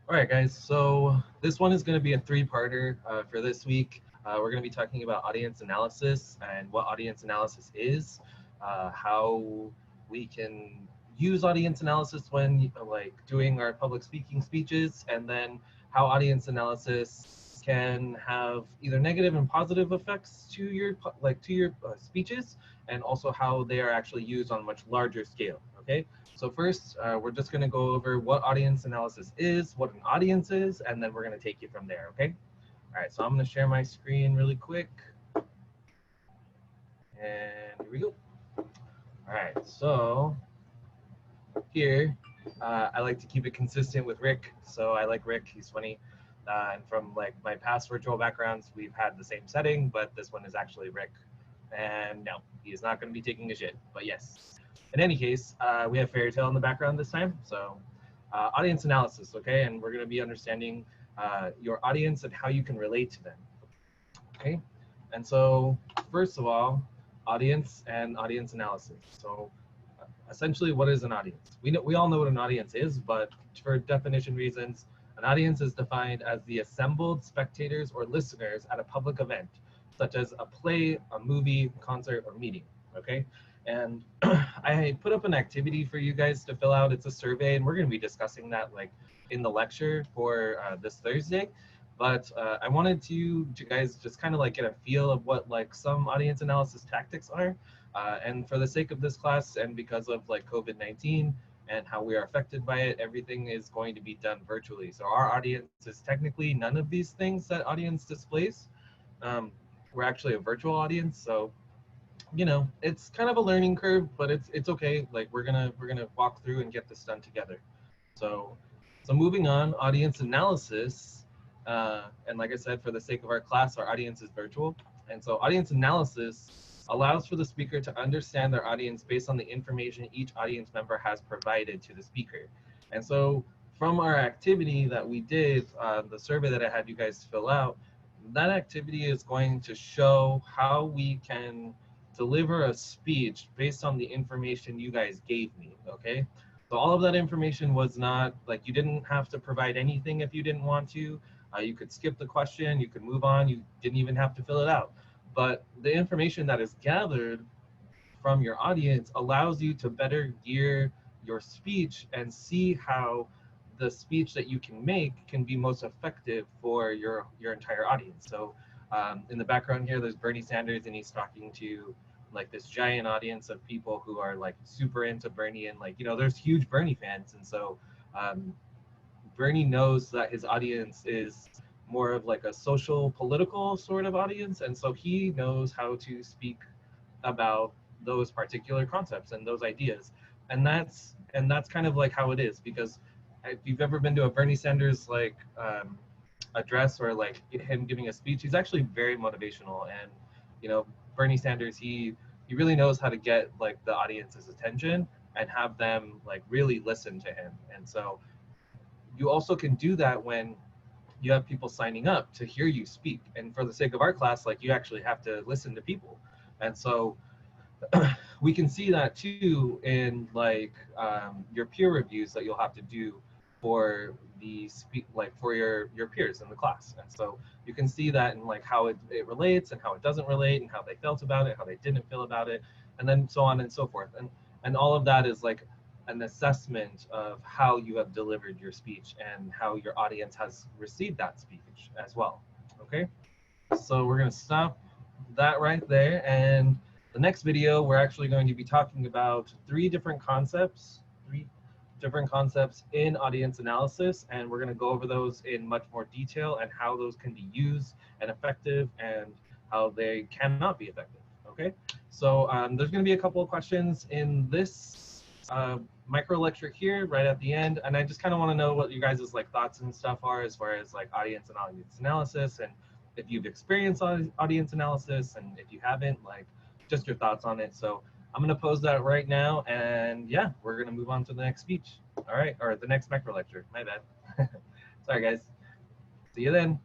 All right, guys. So this one is going to be a three-parter for this week. We're going to be talking about audience analysis and what audience analysis is, how we can use audience analysis when like doing our public speaking speeches, and then how audience analysis can have either negative and positive effects to your speeches, and also how they are actually used on a much larger scale. Okay. So first, we're just going to go over what audience analysis is, what an audience is, and then we're going to take you from there, okay? All right, so I'm going to share my screen really quick. And here we go. All right, so here, I like to keep it consistent with Rick. So I like Rick, he's funny. And from like my past virtual backgrounds, we've had the same setting, but this one is actually Rick. And no, he is not going to be taking a shit, but yes. In any case, we have Fairy Tale in the background this time. So audience analysis, okay? And we're going to be understanding your audience and how you can relate to them, okay? And so first of all, audience and audience analysis. So essentially, what is an audience? We all know what an audience is, but for definition reasons, an audience is defined as the assembled spectators or listeners at a public event, such as a play, a movie, concert, or meeting. Okay, and I put up an activity for you guys to fill out. It's a survey, and we're going to be discussing that like in the lecture for this Thursday. But I wanted to guys just kind of like get a feel of what like some audience analysis tactics are, and for the sake of this class and because of like COVID-19 and how we are affected by it, everything is going to be done virtually. So our audience is technically none of these things that audience displays. Um, we're actually a virtual audience, so it's kind of a learning curve, but it's okay. Like we're gonna walk through and get this done together. So so moving on, audience analysis, and like I said, for the sake of our class, our audience is virtual, and so audience analysis allows for the speaker to understand their audience based on the information each audience member has provided to the speaker. And so from our activity that we did, the survey that I had you guys fill out, that activity is going to show how we can deliver a speech based on the information you guys gave me, okay? So all of that information was not like you didn't have to provide anything if you didn't want to. You could skip the question, you could move on, you didn't even have to fill it out. But the information that is gathered from your audience allows you to better gear your speech and see how the speech that you can make can be most effective for your entire audience. So in the background here, there's Bernie Sanders, and he's talking to like this giant audience of people who are like super into Bernie, and like there's huge Bernie fans, and so um, Bernie knows that his audience is more of like a social political sort of audience, and so he knows how to speak about those particular concepts and those ideas, and that's kind of like how it is, because if you've ever been to a Bernie Sanders like address or like him giving a speech, he's actually very motivational, and you know Bernie Sanders, he really knows how to get like the audience's attention and have them like really listen to him. And so you also can do that when you have people signing up to hear you speak, and for the sake of our class, like you actually have to listen to people. And so we can see that too in like your peer reviews that you'll have to do for the speak like for your peers in the class. And so you can see that in like how it relates and how it doesn't relate and how they felt about it, how they didn't feel about it, and then so on and so forth. And all of that is like an assessment of how you have delivered your speech and how your audience has received that speech as well. Okay, so we're going to stop that right there. And the next video, we're actually going to be talking about three different concepts in audience analysis, and we're going to go over those in much more detail and how those can be used and effective and how they cannot be effective. Okay, so there's going to be a couple of questions in this micro lecture here right at the end, and I just kind of want to know what you guys' like thoughts and stuff are as far as like audience and audience analysis, and if you've experienced audience analysis, and if you haven't, like just your thoughts on it. So I'm going to pose that right now, and yeah, we're going to move on to the next speech. All right, or the next micro lecture. My bad. Sorry, guys. See you then.